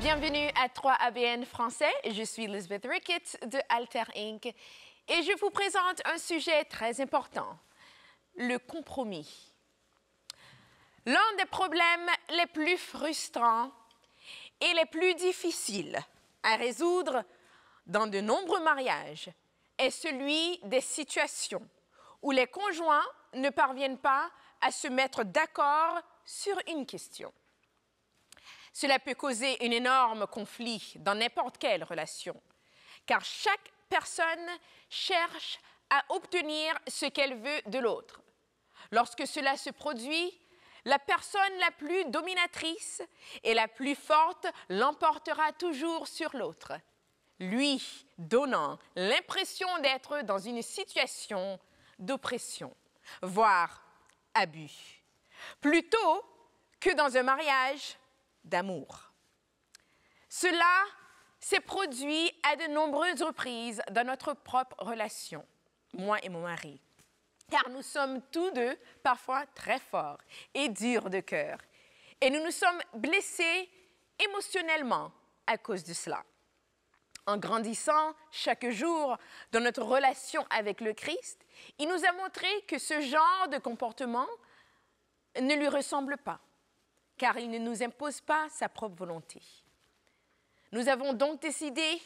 Bienvenue à 3ABN français. Je suis Elizabeth Ricketts de Alter Inc. Et je vous présente un sujet très important, le compromis. L'un des problèmes les plus frustrants et les plus difficiles à résoudre dans de nombreux mariages est celui des situations où les conjoints ne parviennent pas à se mettre d'accord sur une question. Cela peut causer un énorme conflit dans n'importe quelle relation, car chaque personne cherche à obtenir ce qu'elle veut de l'autre. Lorsque cela se produit, la personne la plus dominatrice et la plus forte l'emportera toujours sur l'autre, lui donnant l'impression d'être dans une situation d'oppression, voire abus, plutôt que dans un mariage d'amour. Cela s'est produit à de nombreuses reprises dans notre propre relation, moi et mon mari, car nous sommes tous deux parfois très forts et durs de cœur, et nous nous sommes blessés émotionnellement à cause de cela. En grandissant chaque jour dans notre relation avec le Christ, il nous a montré que ce genre de comportement ne lui ressemble pas, car il ne nous impose pas sa propre volonté. Nous avons donc décidé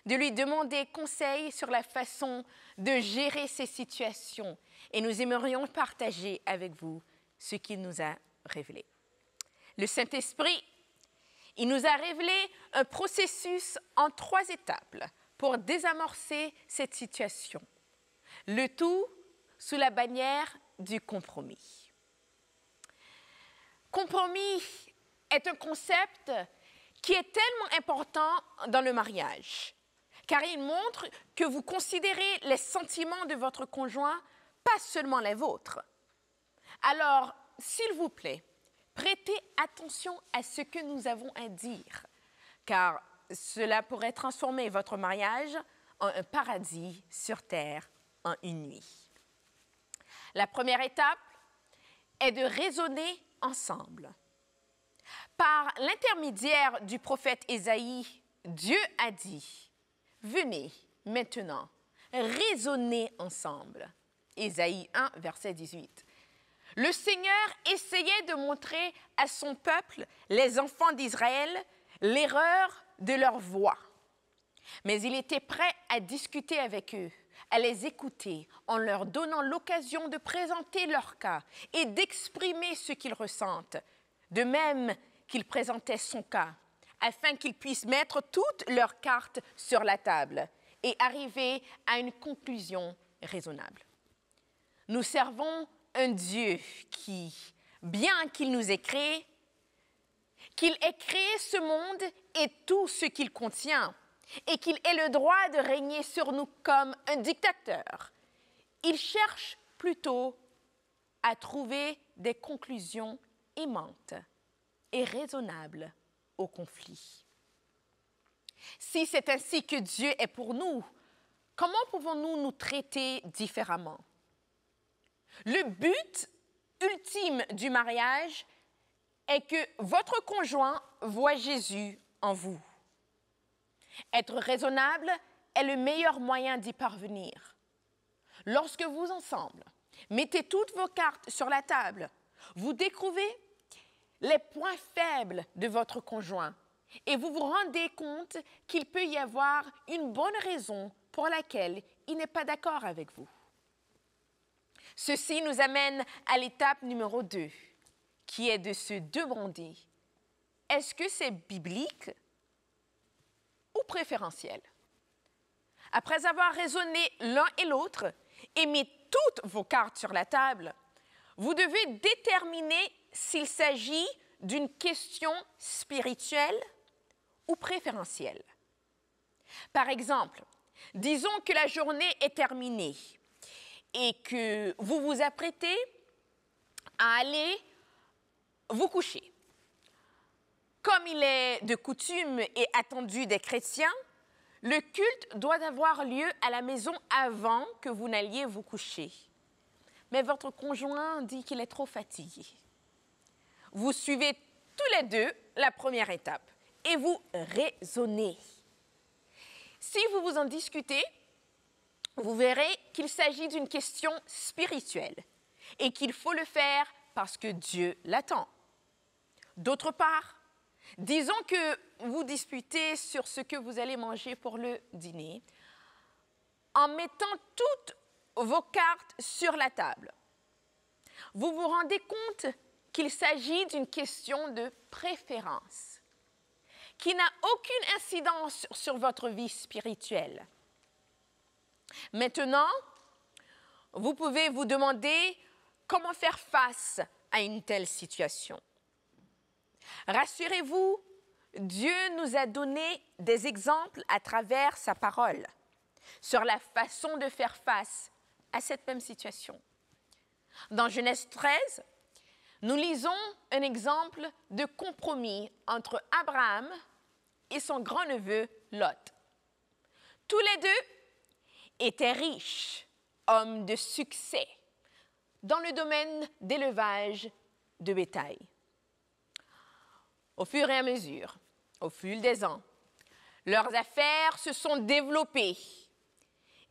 de lui demander conseil sur la façon de gérer ces situations et nous aimerions partager avec vous ce qu'il nous a révélé. Le Saint-Esprit, il nous a révélé un processus en 3 étapes pour désamorcer cette situation, le tout sous la bannière du compromis. Compromis est un concept qui est tellement important dans le mariage, car il montre que vous considérez les sentiments de votre conjoint, pas seulement les vôtres. Alors, s'il vous plaît, prêtez attention à ce que nous avons à dire, car cela pourrait transformer votre mariage en un paradis sur terre en une nuit. La première étape est de raisonner ensemble. Par l'intermédiaire du prophète Ésaïe, Dieu a dit « Venez maintenant, raisonnez ensemble ». Ésaïe 1, verset 18. Le Seigneur essayait de montrer à son peuple, les enfants d'Israël, l'erreur de leur voie. Mais il était prêt à discuter avec eux, à les écouter, en leur donnant l'occasion de présenter leur cas et d'exprimer ce qu'ils ressentent, de même qu'il présentait son cas, afin qu'ils puissent mettre toutes leurs cartes sur la table et arriver à une conclusion raisonnable. Nous servons un Dieu qui, bien qu'il nous ait créés, qu'il ait créé ce monde et tout ce qu'il contient, et qu'il ait le droit de régner sur nous comme un dictateur. Il cherche plutôt à trouver des conclusions aimantes et raisonnables au conflit. Si c'est ainsi que Dieu est pour nous, comment pouvons-nous nous traiter différemment? Le but ultime du mariage est que votre conjoint voie Jésus en vous. Être raisonnable est le meilleur moyen d'y parvenir. Lorsque vous ensemble mettez toutes vos cartes sur la table, vous découvrez les points faibles de votre conjoint et vous vous rendez compte qu'il peut y avoir une bonne raison pour laquelle il n'est pas d'accord avec vous. Ceci nous amène à l'étape numéro 2, qui est de se demander, est-ce que c'est biblique ou préférentiel? Après avoir raisonné l'un et l'autre et mis toutes vos cartes sur la table, vous devez déterminer s'il s'agit d'une question spirituelle ou préférentielle. Par exemple, disons que la journée est terminée et que vous vous apprêtez à aller vous coucher. Comme il est de coutume et attendu des chrétiens, le culte doit avoir lieu à la maison avant que vous n'alliez vous coucher. Mais votre conjoint dit qu'il est trop fatigué. Vous suivez tous les deux la première étape et vous raisonnez. Si vous vous en discutez, vous verrez qu'il s'agit d'une question spirituelle et qu'il faut le faire parce que Dieu l'attend. D'autre part, disons que vous disputez sur ce que vous allez manger pour le dîner en mettant toutes vos cartes sur la table. Vous vous rendez compte qu'il s'agit d'une question de préférence qui n'a aucune incidence sur votre vie spirituelle. Maintenant, vous pouvez vous demander comment faire face à une telle situation. Rassurez-vous, Dieu nous a donné des exemples à travers sa parole sur la façon de faire face à cette même situation. Dans Genèse 13, nous lisons un exemple de compromis entre Abraham et son grand-neveu Lot. Tous les deux étaient riches, hommes de succès, dans le domaine d'élevage de bétail. Au fur et à mesure, au fil des ans, leurs affaires se sont développées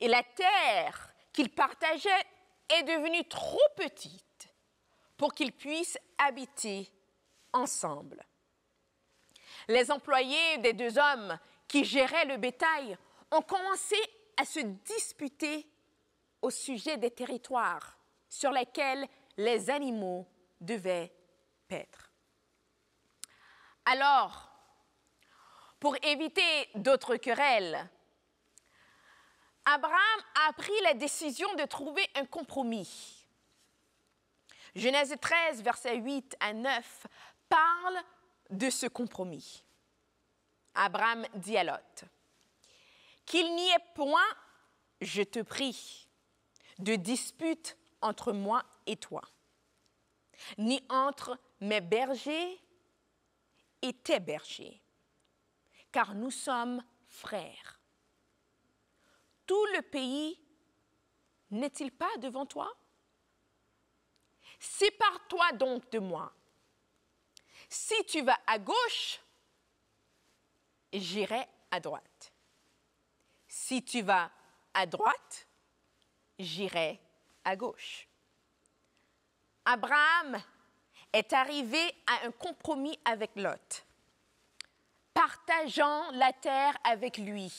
et la terre qu'ils partageaient est devenue trop petite pour qu'ils puissent habiter ensemble. Les employés des deux hommes qui géraient le bétail ont commencé à se disputer au sujet des territoires sur lesquels les animaux devaient paître. Alors, pour éviter d'autres querelles, Abraham a pris la décision de trouver un compromis. Genèse 13, versets 8 à 9, parle de ce compromis. Abraham dit à Lot, « Qu'il n'y ait point, je te prie, de dispute entre moi et toi, ni entre mes bergers et tes bergers, car nous sommes frères. Tout le pays n'est-il pas devant toi? Sépare-toi donc de moi. Si tu vas à gauche, j'irai à droite. Si tu vas à droite, j'irai à gauche. » Abraham est arrivé à un compromis avec Lot, partageant la terre avec lui,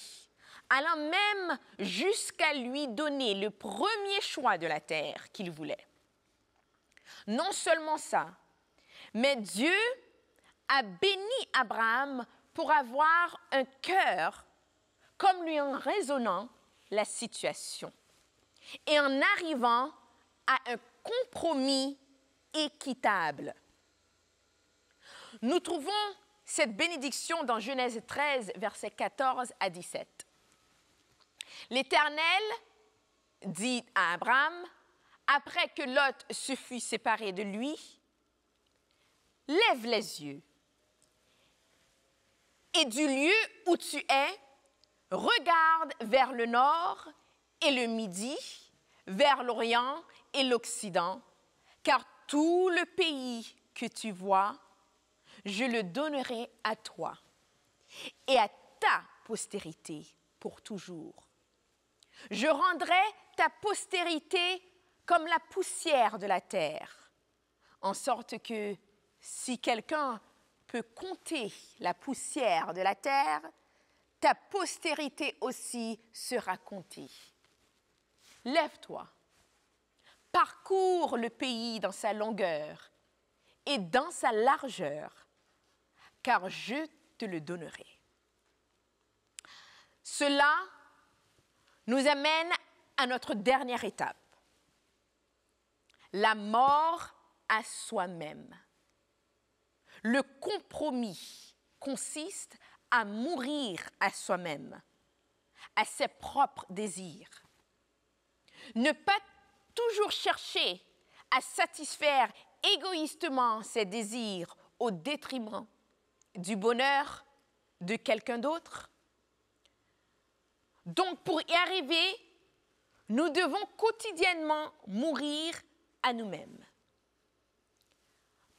allant même jusqu'à lui donner le premier choix de la terre qu'il voulait. Non seulement ça, mais Dieu a béni Abraham pour avoir un cœur comme lui en raisonnant la situation et en arrivant à un compromis équitable. Nous trouvons cette bénédiction dans Genèse 13, versets 14 à 17. L'Éternel dit à Abraham, après que Lot se fut séparé de lui, « Lève les yeux et du lieu où tu es, regarde vers le nord et le midi, vers l'Orient et l'Occident, car tout le pays que tu vois, je le donnerai à toi et à ta postérité pour toujours. Je rendrai ta postérité comme la poussière de la terre, en sorte que si quelqu'un peut compter la poussière de la terre, ta postérité aussi sera comptée. Lève-toi, parcours le pays dans sa longueur et dans sa largeur, car je te le donnerai. » Cela nous amène à notre dernière étape, la mort à soi-même. Le compromis consiste à mourir à soi-même, à ses propres désirs. Ne pas toujours chercher à satisfaire égoïstement ses désirs au détriment du bonheur de quelqu'un d'autre. Donc, pour y arriver, nous devons quotidiennement mourir à nous-mêmes.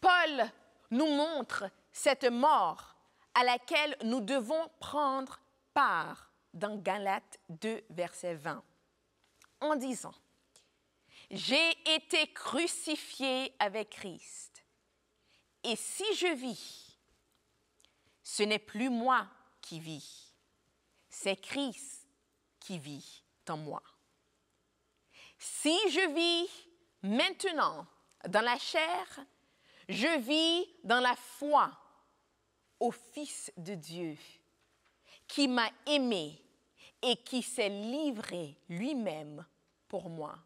Paul nous montre cette mort à laquelle nous devons prendre part dans Galates 2, verset 20, en disant « J'ai été crucifié avec Christ, et si je vis, ce n'est plus moi qui vis, c'est Christ qui vit en moi. Si je vis maintenant dans la chair, je vis dans la foi au Fils de Dieu qui m'a aimé et qui s'est livré lui-même pour moi. »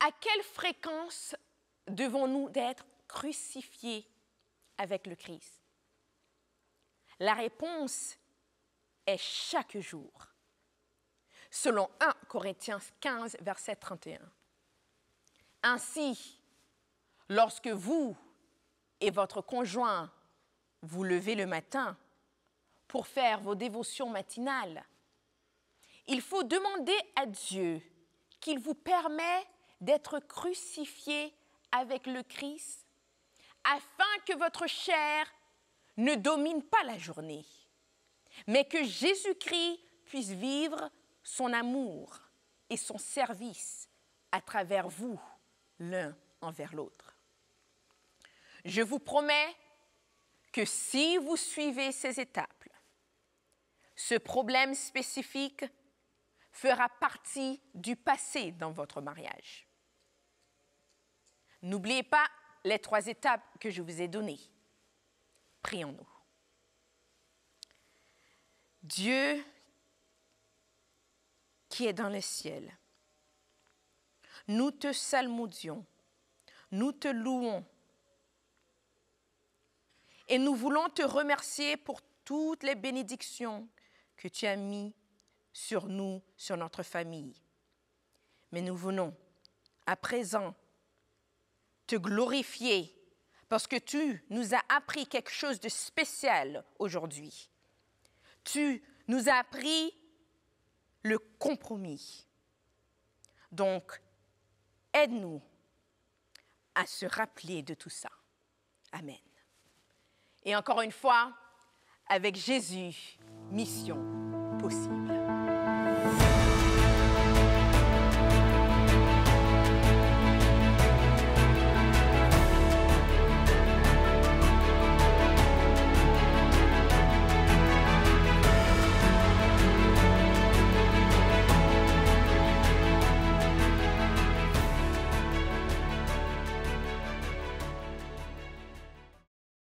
À quelle fréquence devons-nous être crucifiés avec le Christ? La réponse est chaque jour, selon 1 Corinthiens 15, verset 31. Ainsi, lorsque vous et votre conjoint vous levez le matin pour faire vos dévotions matinales, il faut demander à Dieu qu'il vous permette d'être crucifié avec le Christ, afin que votre chair ne domine pas la journée, mais que Jésus-Christ puisse vivre son amour et son service à travers vous, l'un envers l'autre. Je vous promets que si vous suivez ces étapes, ce problème spécifique fera partie du passé dans votre mariage. N'oubliez pas les 3 étapes que je vous ai données. Prions-nous. Dieu qui est dans le ciel, nous te salmodions, nous te louons et nous voulons te remercier pour toutes les bénédictions que tu as mises sur nous, sur notre famille. Mais nous venons à présent te glorifier parce que tu nous as appris quelque chose de spécial aujourd'hui. Tu nous as appris le compromis. Donc, aide-nous à se rappeler de tout ça. Amen. Et encore une fois, avec Jésus, mission possible.